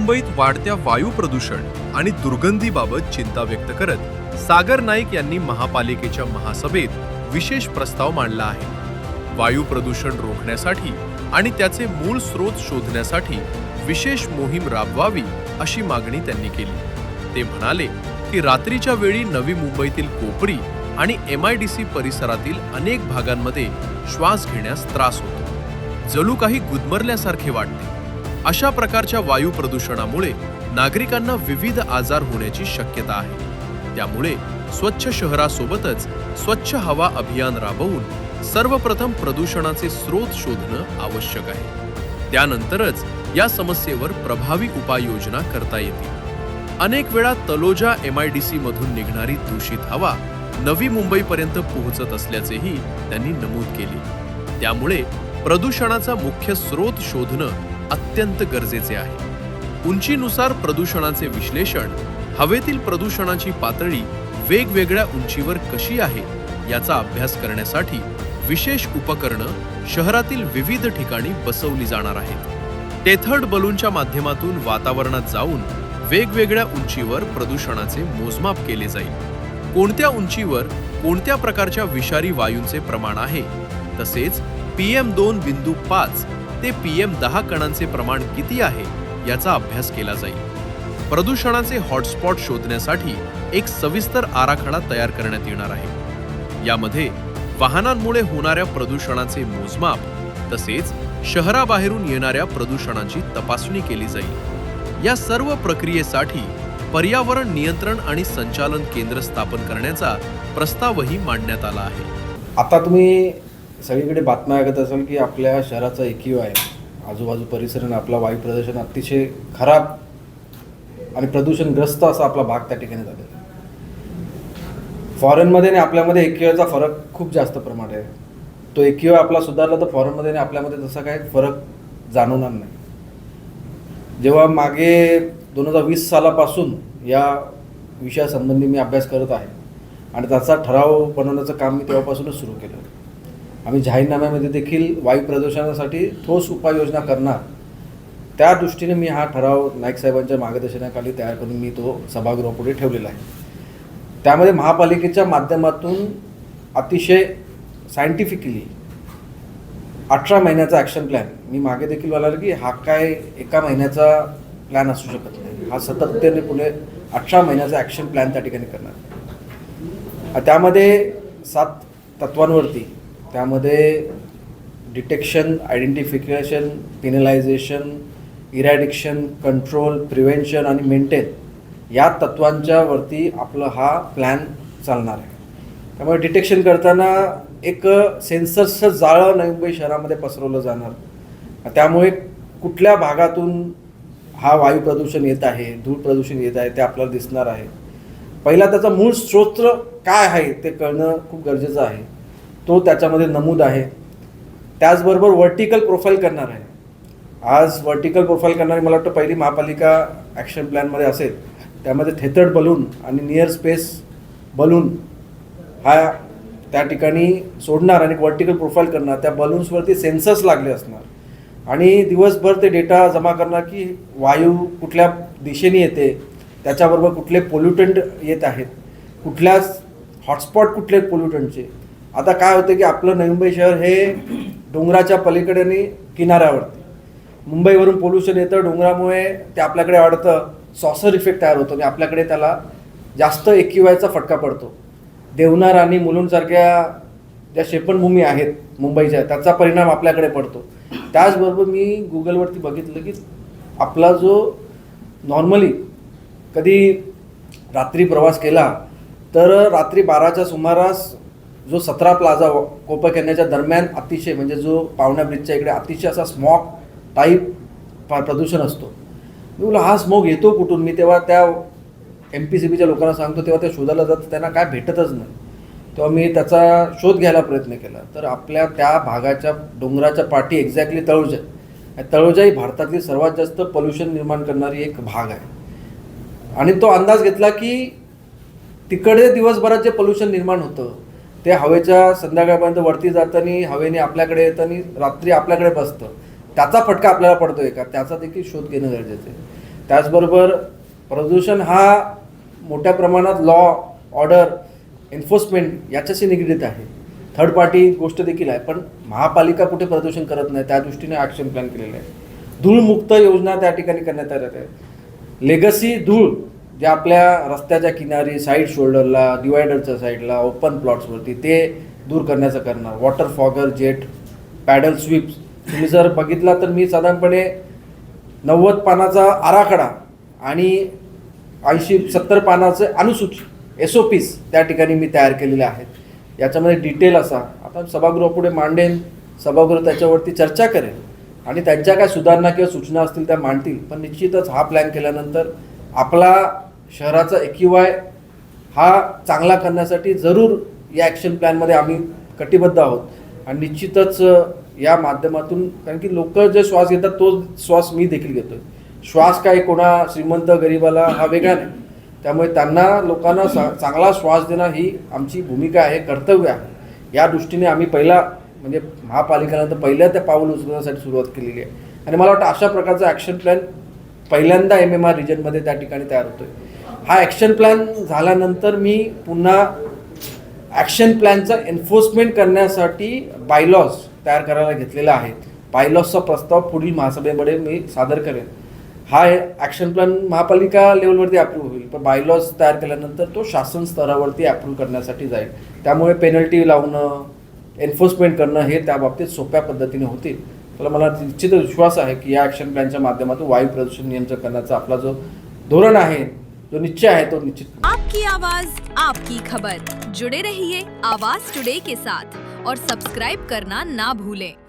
मुंबईत वाढत्या वायू प्रदूषण आणि दुर्गंधीबाबत चिंता व्यक्त करत सागर नाईक यांनी महापालिकेच्या महासभेत विशेष प्रस्ताव मांडला आहे. वायू प्रदूषण रोखण्यासाठी आणि त्याचे मूळ स्रोत शोधण्यासाठी विशेष मोहीम राबवावी अशी मागणी त्यांनी केली. ते म्हणाले की रात्रीच्या वेळी नवी मुंबईतील कोपरी आणि MIDC परिसरातील अनेक भागांमध्ये श्वास घेण्यास त्रास होतो. जणू काही गुदमरल्यासारखे वाटते. अशा प्रकारच्या वायू प्रदूषणामुळे नागरिकांना विविध आजार होण्याची शक्यता आहे. त्यामुळे स्वच्छ शहरासोबतच स्वच्छ हवा अभियान राबवून सर्वप्रथम प्रदूषणाचे स्रोत शोधणं आवश्यक आहे. त्यानंतरच या समस्येवर प्रभावी उपाययोजना करता येतील. अनेक वेळा तलोजा MIDC मधून निघणारी दूषित हवा नवी मुंबईपर्यंत पोहोचत असल्याचेही त्यांनी नमूद केले. त्यामुळे प्रदूषणाचा मुख्य स्रोत शोधणं अत्यंत गरजेचे आहे. उंचीनुसार प्रदूषणाचे विश्लेषण, हवेतील प्रदूषणाची पातळी वेगवेगळ्या उंचीवर कशी आहे याचा अभ्यास करण्यासाठी विशेष उपकरणं शहरातील विविध ठिकाणी बसवली जाणार आहेत. टेथर्ड बलूनच्या माध्यमातून वातावरणात जाऊन वेगवेगळ्या उंचीवर प्रदूषणाचे मोजमाप केले जाईल. कोणत्या उंचीवर कोणत्या प्रकारच्या विषारी वायूंचे प्रमाण आहे, तसेच PM2.5 ते PM10 कणांचे प्रमाण किती आहे याचा अभ्यास केला जाईल. प्रदूषणाचे हॉटस्पॉट शोधण्यासाठी एक सविस्तर आराखडा तयार करण्यात येणार आहे. यामध्ये वाहनांमुळे होणाऱ्या प्रदूषणाचे मोजमाप तसेच शहराबाहेरून येणाऱ्या प्रदूषणाची तपासणी केली जाईल. या सर्व प्रक्रियेसाठी पर्यावरण नियंत्रण आणि संचालन केंद्र स्थापन करण्याचा प्रस्तावही मांडण्यात आला आहे. आता तुम्ही सगळीकडे बातम्या ऐकत असाल की आपल्या शहराचा AQI आजूबाजू परिसराने आपला वायू प्रदूषण अतिशय खराब आणि प्रदूषणग्रस्त असा आपला भाग त्या ठिकाणी झालेला. फॉरेनमध्ये आणि आपल्यामध्ये AQIचा फरक खूप जास्त प्रमाणात आहे. तो AQI आपला सुधारला तर फॉरेनमध्ये आणि आपल्यामध्ये तसा काही फरक जाणवणार नाही. जेव्हा मागे 2020 सालापासून या विषयासंबंधी मी अभ्यास करत आहे आणि त्याचा ठराव बनवण्याचं काम मी तेव्हापासूनच सुरू केलं. आम्ही जाहीरनाम्यामध्ये देखील वायू प्रदूषणासाठी ठोस उपाययोजना करणार, त्या दृष्टीने मी हा ठराव नाईक साहेबांच्या मार्गदर्शनाखाली तयार करून मी तो सभागृहापुढे ठेवलेला आहे. त्यामध्ये महापालिकेच्या माध्यमातून अतिशय सायंटिफिकली 18 महिन्याचा ॲक्शन प्लॅन, मी मागे देखील बोलायला की हा काय एका महिन्याचा प्लॅन असू शकत नाही, हा सातत्याने पुढे 18 महिन्याचा ॲक्शन प्लॅन त्या ठिकाणी करणार. त्यामध्ये 7 तत्वांवरती, त्यामध्ये डिटेक्शन, आयडेंटिफिकेशन, पेनलायझेशन, इरॅडिक्शन, कंट्रोल, प्रिव्हेन्शन आणि मेंटेन या तत्वांच्या वरती आपलं हा प्लॅन चालणार आहे. त्यामुळे डिटेक्शन करताना एक सेन्सर्सचं जाळं नवी मुंबई शहरामध्ये पसरवलं जाणार. त्यामुळे कुठल्या भागातून हा वायू प्रदूषण येत आहे, धूळ प्रदूषण येत आहे ते आपल्याला दिसणार आहे. पहिला त्याचा मूळ स्रोत काय आहे ते कळणं खूप गरजेचं आहे. तो त्याच्यामध्ये नमूद आहे. त्याचबरोबर व्हर्टिकल प्रोफाईल करणार आहे. आज व्हर्टिकल प्रोफाईल करणारी मला वाटतं पहिली महापालिका ॲक्शन प्लॅनमध्ये असेल. त्यामध्ये थेथर्ड बलून आणि नियर स्पेस बलून हा त्या ठिकाणी सोडणार आणि व्हर्टिकल प्रोफाईल करणार. त्या बलून्सवरती सेन्सर्स लागले असणार आणि दिवसभर ते डेटा जमा करणार की वायू कुठल्या दिशेने येते, त्याच्याबरोबर कुठले पोल्युटंट येत आहेत, कुठल्या हॉटस्पॉट कुठले पोल्युटंटचे. आता काय होतं की आपलं नवी मुंबई शहर हे डोंगराच्या पलीकडे आणि किनाऱ्यावरती, मुंबईवरून पोल्युशन येतं, डोंगरामुळे ते आपल्याकडे वाढतं, सॉसर इफेक्ट तयार होतो आणि आपल्याकडे त्याला जास्त AQIचा फटका पडतो. देवनार आणि मुलुंडसारख्या ज्या शेपणभूमी आहेत मुंबईच्या, त्याचा परिणाम आपल्याकडे पडतो. त्याचबरोबर मी गुगलवरती बघितलं की आपला जो नॉर्मली कधी रात्री प्रवास केला तर रात्री 12च्या सुमारास जो 17 प्लाझा कोपरखैरण्याच्या दरम्यान अतिशय म्हणजे जो पावना ब्रिजच्या इकडे अतिशय असा स्मॉग टाईप प्रदूषण असतो. मी बोला हा स्मोग येतो कुठून. मी तेव्हा त्या MPCBच्या लोकांना सांगतो, तेव्हा ते शोधायला जातं, त्यांना काय भेटतच नाही. तेव्हा मी त्याचा शोध घ्यायला प्रयत्न केला तर आपल्या त्या भागाच्या डोंगराच्या पाठी एक्झॅक्टली तळोजा ही भारतातली सर्वात जास्त पोल्युशन निर्माण करणारी एक भाग आहे. आणि तो अंदाज घेतला की तिकडे दिवसभरात जे पोल्युशन निर्माण होतं ते हवेच्या संध्याकाळपर्यंत वरती जाताना हवेने आपल्याकडे येताना रात्री आपल्याकडे बसतं. त्याचा फटका आपल्याला पडतोय का, त्याचा देखील शोध घेणं गरजेचं आहे. त्याचबरोबर प्रदूषण हा मोठ्या प्रमाणात लॉ ऑर्डर एन्फोर्समेंट याच्याशी निगडीत आहे. थर्ड पार्टी गोष्ट देखील आहे, पण महापालिका कुठे प्रदूषण करत नाही, त्या दृष्टीने ॲक्शन प्लॅन केलेलं आहे. धूळमुक्त योजना त्या ठिकाणी करण्यात आल्या आहेत. लेगसी धूळ जे आपल्या रस्त्याच्या किनारी, साईड शोल्डरला, डिवायडरच्या साईडला, ओपन प्लॉट्सवरती ते दूर करण्याचं करणार. Water fogger jet, paddle sweeps तुम्ही जर बघितला तर मी साधारणपणे 90 पानाचा आराखडा आणि 70 पानाचे अनुसूची SOPs त्या ठिकाणी मी तयार केलेले आहेत. याच्यामध्ये डिटेल असा आता सभागृहापुढे मांडेन, सभागृह त्याच्यावरती चर्चा करेल आणि त्यांच्या काय सुधारणा किंवा सूचना असतील त्या मांडतील. पण निश्चितच हा प्लॅन केल्यानंतर आपला शहराचा AQI हा चांगला करण्यासाठी जरूर या ॲक्शन प्लॅनमध्ये आम्ही कटिबद्ध आहोत. आणि निश्चितच या माध्यमातून, कारण की लोक जे श्वास घेतात तो श्वास मी देखील घेतोय. श्वास काय कोणा श्रीमंत गरिबाला हा वेगळा नाही. त्यामुळे त्यांना लोकांना चांगला श्वास देणं ही आमची भूमिका आहे, कर्तव्य आहे. या दृष्टीने आम्ही पहिला म्हणजे महापालिकेनंतर पहिल्या त्या पाऊल उचलण्यासाठी सुरुवात केलेली आहे. आणि मला वाटतं अशा प्रकारचा ॲक्शन प्लॅन पहिल्यांदा MMR रिजनमध्ये त्या ठिकाणी तयार होतोय. हा ॲक्शन प्लॅन झाल्यानंतर मी पुन्हा ॲक्शन प्लॅनचा एन्फोर्समेंट करण्यासाठी बायलॉज तयार करायला घेतलेला आहे. बायलॉजचा प्रस्ताव पुढील महासभेमध्ये मी सादर करेन. हा ॲक्शन प्लॅन महापालिका लेवलवरती अप्रूव्ह होईल, पण बायलॉज तयार केल्यानंतर तो शासन स्तरावरती अप्रूव्ह करण्यासाठी जाईल. त्यामुळे पेनल्टी लावणं, एन्फोर्समेंट करणं हे त्या बाबतीत सोप्या पद्धतीने होतील. तर मला निश्चित विश्वास आहे की या ॲक्शन प्लॅनच्या माध्यमातून वायू प्रदूषण नियंत्रण करण्याचा आपला जो धोरण आहे, जो निश्चय आहे, तो निश्चित. आपकी आवाज आपकी खबर, जुड़े रहिए आवाज टुडे के साथ और सब्सक्राइब करना ना भूलें.